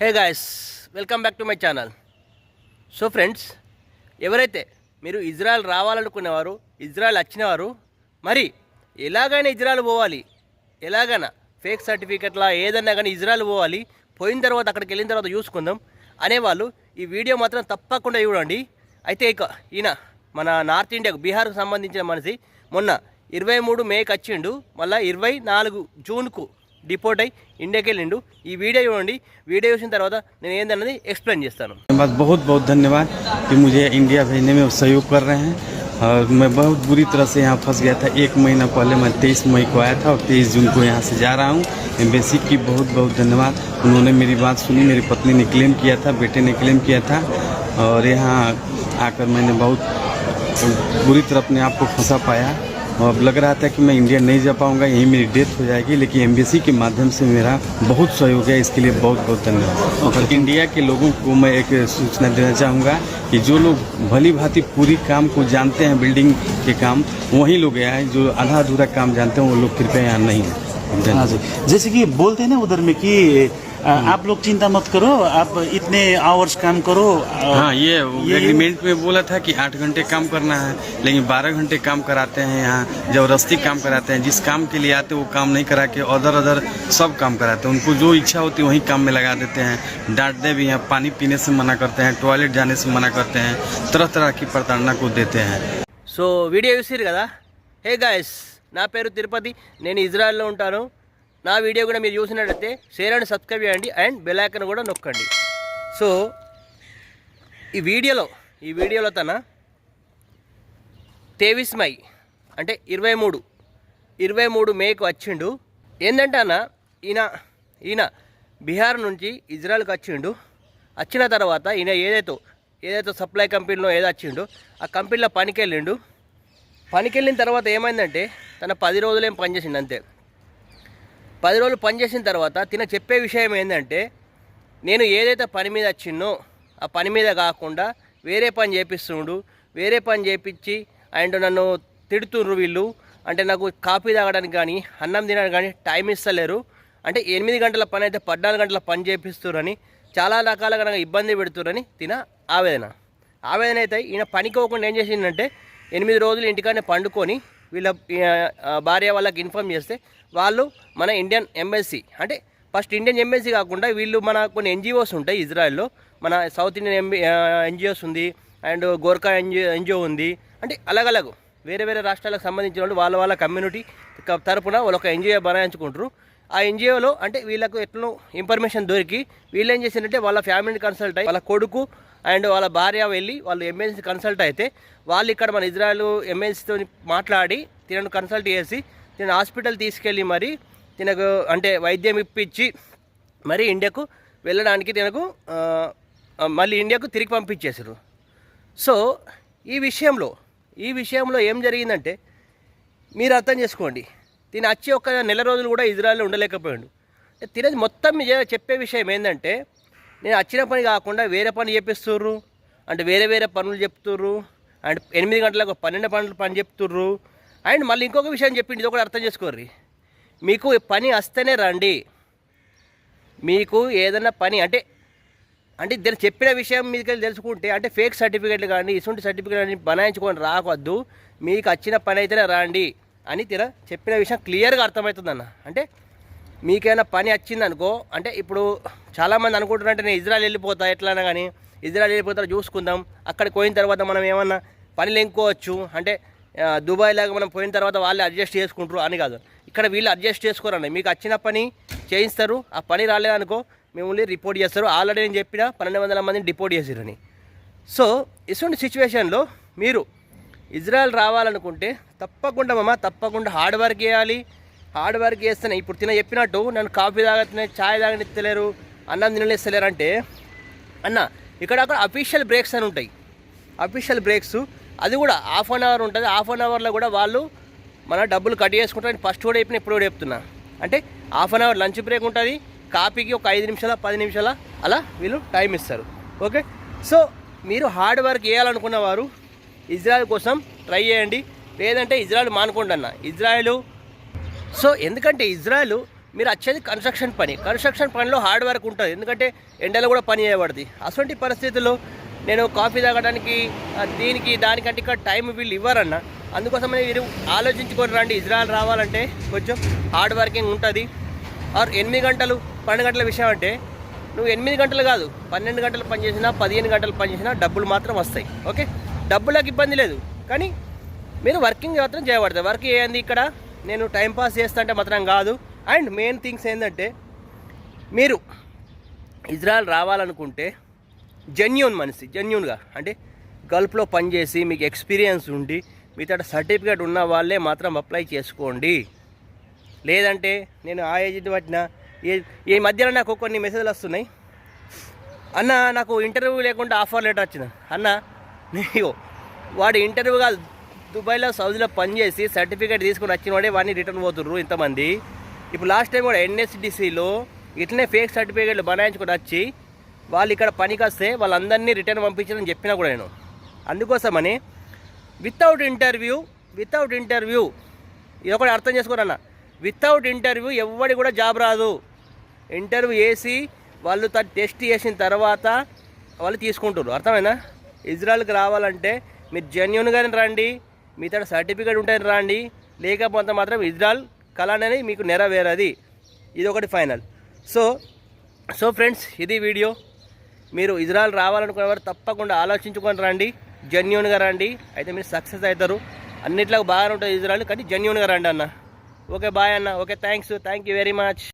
Hey guys, welcome back to my channel. So friends, ఎవరైతే మీరు Israel రావాలనుకునేవారు, Israel వచ్చినవారు, మరి ఎలాగైనా ఇజ్రాయెల్ పోవాలి, ఎలాగైనా ఫేక్ సర్టిఫికెట్లా ఏదన్నా కానీ ఇజ్రాయెల్ పోవాలి, పోయిన తర్వాత అక్కడికి వెళ్ళిన తర్వాత చూసుకుందాం అనేవాళ్ళు ఈ వీడియో మాత్రం తప్పకుండా చూడండి. అయితే ఇక ఈయన మన నార్త్ ఇండియాకు బీహార్కు సంబంధించిన మనిషి మొన్న 23 మేకి వచ్చిండు, మళ్ళీ 24 జూన్కు डिपोर्ट अई इंडिया के लिंडू ఈ వీడియో చూడండి. వీడియో చూసిన తర్వాత నేను ఏందన్నది एक्सप्लेन చేస్తాను. बहुत बहुत धन्यवाद कि मुझे इंडिया भेजने में सहयोग कर रहे हैं। और मैं बहुत बुरी तरह से यहाँ फंस गया था। 1 महीना पहले मैं 23 मई को आया था और 23 जून को यहाँ से जा रहा हूँ। एम्बेसी की बहुत बहुत धन्यवाद, उन्होंने मेरी बात सुनी। मेरी पत्नी ने क्लेम किया था, बेटे ने क्लेम किया था और यहाँ आकर मैंने बहुत बुरी तरह अपने आप को फंसा पाया और अब लग रहा था कि मैं इंडिया नहीं जा पाऊंगा, यहीं मेरी डेथ हो जाएगी। लेकिन एम्बेसी के माध्यम से मेरा बहुत सहयोग है, इसके लिए बहुत बहुत धन्यवाद। और इंडिया के लोगों को मैं एक सूचना देना चाहूँगा कि जो लोग भली भांति पूरी काम को जानते हैं, बिल्डिंग के काम, वही लोग आए। जो आधा अधूरा काम जानते हैं वो लोग कृपया यहाँ नहीं है। जैसे कि बोलते हैं ना उधर में कि आप लोग चिंता मत करो, आप इतने आवर्स काम करो। हाँ, ये एग्रीमेंट में बोला था कि 8 घंटे काम करना है, लेकिन 12 घंटे काम कराते हैं। यहाँ जबरदस्ती काम कराते हैं, जिस काम के लिए आते वो काम नहीं करा के अदर सब काम कराते हैं। उनको जो इच्छा होती है वही काम में लगा देते हैं, डांटते भी हैं, पानी पीने से मना करते हैं, टॉयलेट जाने से मना करते हैं, तरह तरह की प्रताड़ना को देते हैं। సో వీడియో చూసిరు కదా. హే గాయస్, నా పేరు తిరుపతి, నేను ఇజ్రాయెల్లో ఉంటాను. నా వీడియో కూడా మీరు చూసినట్లయితే షేర్ అండ్ సబ్స్క్రైబ్ చేయండి అండ్ బెల్ ఐకాన్ కూడా నొక్కండి. సో ఈ వీడియోలో తన 23 మై అంటే 23 మేకు వచ్చిండు. ఏంటంటే అన్న ఈయన బీహార్ నుంచి ఇజ్రాయెల్కి వచ్చిండు. వచ్చిన తర్వాత ఈయన ఏదైతే సప్లై కంపెనీలో వచ్చిండో ఆ కంపెనీలో పనికి వెళ్ళిన తర్వాత ఏమైందంటే తన 10 రోజులు ఏం పనిచేసిండు అంతే. 10 రోజులు పనిచేసిన తర్వాత తిన చెప్పే విషయం ఏంటంటే, నేను ఏదైతే పని మీద వచ్చిందో ఆ పని మీద కాకుండా వేరే పని చేపిస్తుండు, వేరే పని చేపించి అండ్ నన్ను తిడుతుండ్రు వీళ్ళు. అంటే నాకు కాఫీ తాగడానికి కానీ అన్నం తినడానికి కానీ టైం ఇస్తలేరు. అంటే 8 గంటల పని అయితే 14 గంటల పని చేపిస్తుర్రని, చాలా రకాలుగా నాకు ఇబ్బంది పెడుతుర్రని తిన ఆవేదన అయితే ఈయన పనికి పోకుండా ఏం చేసిందంటే 8 రోజులు ఇంటికానే పండుకొని వీళ్ళ భార్య వాళ్ళకి ఇన్ఫార్మ్ చేస్తే వాళ్ళు మన ఇండియన్ ఎంబసీ, అంటే ఫస్ట్ ఇండియన్ ఎంబసీ కాకుండా వీళ్ళు మన కొన్ని ఎన్జిఓస్ ఉంటాయి ఇజ్రాయెల్లో. మన సౌత్ ఇండియన్ ఎన్జిఓస్ ఉంది అండ్ గోర్ఖా ఎన్జిఓ ఉంది. అంటే అలగలగు వేరే రాష్ట్రాలకు సంబంధించిన వాళ్ళు వాళ్ళ కమ్యూనిటీ తరపున వాళ్ళు ఒక ఎన్జిఓ బనాయించుకుంటారు. ఆ ఎన్జిఓలో అంటే వీళ్ళకు ఎట్లా ఇన్ఫర్మేషన్ దొరికి వీళ్ళు ఏం చేసిందంటే వాళ్ళ ఫ్యామిలీని కన్సల్ట్ అయ్యి వాళ్ళ కొడుకు అండ్ వాళ్ళ భార్య వెళ్ళి వాళ్ళు ఎంబసీ కన్సల్ట్ అయితే వాళ్ళు ఇక్కడ మన ఇజ్రాయెల్ ఎంబసీతో మాట్లాడి తినను కన్సల్ట్ చేసి తిన హాస్పిటల్ తీసుకెళ్ళి మరి తినకు అంటే వైద్యం ఇప్పించి మరి ఇండియాకు వెళ్ళడానికి తినకు మళ్ళీ ఇండియాకు తిరిగి పంపించేసారు. సో ఈ విషయంలో ఏం జరిగిందంటే మీరు అర్థం చేసుకోండి. తిన వచ్చి ఒక నెల రోజులు కూడా ఇజ్రాయెల్లో ఉండలేకపోయాడు. తినది మొత్తం చెప్పే విషయం ఏంటంటే, నేను వచ్చిన పని కాకుండా వేరే పని చేపిస్తుర్రు, అంటే వేరే పనులు చెప్తుర్రు అండ్ 8 గంటలకు 12 గంటల పని చెప్తుర్రు. అండ్ మళ్ళీ ఇంకొక విషయం చెప్పింది, ఇది కూడా అర్థం చేసుకోర్రి. మీకు పని వస్తేనే రండి, మీకు ఏదైనా పని అంటే ఇద్దరు చెప్పిన విషయం మీకు తెలుసుకుంటే అంటే ఫేక్ సర్టిఫికేట్లు కానీ ఇటువంటి సర్టిఫికేట్ అని బనాయించుకొని రావద్దు, మీకు వచ్చిన పని అయితేనే రండి అని చెప్పిన విషయం క్లియర్గా అర్థమవుతుందన్న. అంటే మీకైనా పని వచ్చిందనుకో, అంటే ఇప్పుడు చాలామంది అనుకుంటున్నారంటే నేను ఇజ్రాయెల్ వెళ్ళిపోతా, ఎట్లయినా కానీ ఇజ్రాయెల్ వెళ్ళిపోతారో చూసుకుందాం, అక్కడికి పోయిన తర్వాత మనం ఏమన్నా పనులు ఎంకోవచ్చు, అంటే దుబాయ్ లాగా మనం పోయిన తర్వాత వాళ్ళు అడ్జస్ట్ చేసుకుంటారు అని కాదు. ఇక్కడ వీళ్ళు అడ్జస్ట్ చేసుకోరండి, మీకు వచ్చిన పని చేయిస్తారు. ఆ పని రాలేదనుకో మిమ్మల్ని రిపోర్ట్ చేస్తారు. ఆల్రెడీ నేను చెప్పిన 1200 మందిని డిపోర్ట్ చేసిరని. సో ఇటువంటి సిచ్యువేషన్లో మీరు ఇజ్రాయెల్ రావాలనుకుంటే తప్పకుండా హార్డ్ వర్క్ చేయాలి. హార్డ్ వర్క్ చేస్తేనే ఇప్పుడు చెప్పినట్టు నన్ను కాఫీ తాగనే ఛాయ్ తాగనిస్తలేరు, అన్నం తినలేస్తలేరు అంటే అన్న ఇక్కడ అఫీషియల్ బ్రేక్స్ అని ఉంటాయి. అఫీషియల్ బ్రేక్స్ అది కూడా ½ అన్ అవర్ ఉంటుంది. ½ అన్ అవర్లో కూడా వాళ్ళు మన డబ్బులు కట్ చేసుకుంటారని ఫస్ట్ కూడా చెప్పిన ఇప్పుడు కూడా చెప్తున్నా. అంటే ½ అన్ అవర్ లంచ్ బ్రేక్ ఉంటుంది, కాఫీకి ఒక 5 నిమిషాల 10 నిమిషాల అలా వీళ్ళు టైం ఇస్తారు. ఓకే, సో మీరు హార్డ్ వర్క్ చేయాలనుకున్న వారు ఇజ్రాయెల్ కోసం ట్రై చేయండి, లేదంటే ఇజ్రాయెల్ మానుకోండి అన్న. ఇజ్రాయెల్ సో ఎందుకంటే ఇజ్రాయెల్ మీరు వచ్చేది కన్స్ట్రక్షన్ పనిలో హార్డ్ వర్క్ ఉంటుంది, ఎందుకంటే ఎండలో కూడా పని చేయబడుతుంది. అటువంటి పరిస్థితుల్లో నేను కాఫీ తాగడానికి దీనికి దానికంటే ఇక్కడ టైం వీళ్ళు ఇవ్వరన్న. అందుకోసమే మీరు ఆలోచించుకొని రండి. ఇజ్రాయెల్ రావాలంటే కొంచెం హార్డ్ వర్కింగ్ ఉంటుంది. ఆర్ 8 గంటలు 12 గంటల విషయం అంటే నువ్వు 8 గంటలు కాదు 12 గంటలు పనిచేసినా 15 గంటలు పనిచేసినా డబ్బులు మాత్రం వస్తాయి. ఓకే, డబ్బులకు ఇబ్బంది లేదు, కానీ మీరు వర్కింగ్ మాత్రం చేయబడతాయి. వర్క్ ఏంది ఇక్కడ నేను టైంపాస్ చేస్తా అంటే మాత్రం కాదు. అండ్ మెయిన్ థింగ్స్ ఏంటంటే మీరు ఇజ్రాయెల్ రావాలనుకుంటే జెన్యూన్గా అంటే గల్ఫ్లో పనిచేసి మీకు ఎక్స్పీరియన్స్ ఉండి మీతో సర్టిఫికేట్ ఉన్న వాళ్ళే మాత్రం అప్లై చేసుకోండి. లేదంటే నేను ఆ ఏజ్ని పట్టిన ఈ మధ్యలో నాకు కొన్ని మెసేజ్లు వస్తున్నాయి, అన్న నాకు ఇంటర్వ్యూ లేకుండా ఆఫర్ లెటర్ వచ్చింది అన్న. నీకు వాడు ఇంటర్వ్యూ కాదు, దుబాయ్లో సౌదీలో పనిచేసి సర్టిఫికేట్ తీసుకుని వచ్చిన వాడే వాడిని రిటర్న్ పోతుర్రు ఇంతమంది. ఇప్పుడు లాస్ట్ టైం కూడా NSDCలో ఇట్లనే ఫేక్ సర్టిఫికేట్లు బనాయించుకొని వచ్చి వాళ్ళు ఇక్కడ పనికి వస్తే వాళ్ళందరినీ రిటర్న్ పంపించారని చెప్పినా కూడా నేను. అందుకోసమని వితౌట్ ఇంటర్వ్యూ ఇది ఒకటి అర్థం చేసుకోరన్న. వితౌట్ ఇంటర్వ్యూ ఎవడి కూడా జాబ్ రాదు. ఇంటర్వ్యూ చేసి వాళ్ళు టెస్ట్ చేసిన తర్వాత వాళ్ళు తీసుకుంటారు. అర్థమైనా? ఇజ్రాయెల్కి రావాలంటే మీరు జెన్యూన్గానే రండి, మీతో సర్టిఫికేట్ ఉంటే రండి, లేకపోతే మాత్రం ఇజ్రాయెల్ కళ అనేది మీకు నెరవేరది. ఇది ఒకటి ఫైనల్. సో ఫ్రెండ్స్, ఇది వీడియో. మీరు ఇజ్రాయెల్ రావాలనుకునే వారు తప్పకుండా ఆలోచించుకొని రండి, జెన్యూన్గా రండి, అయితే మీరు సక్సెస్ అవుతారు. అన్నిట్లో బాగానే ఉంటుంది ఇజ్రాయెల్, కానీ జెన్యూన్గా రండి అన్న. ఓకే, బాయ్ అన్న. Okay, thank you very much.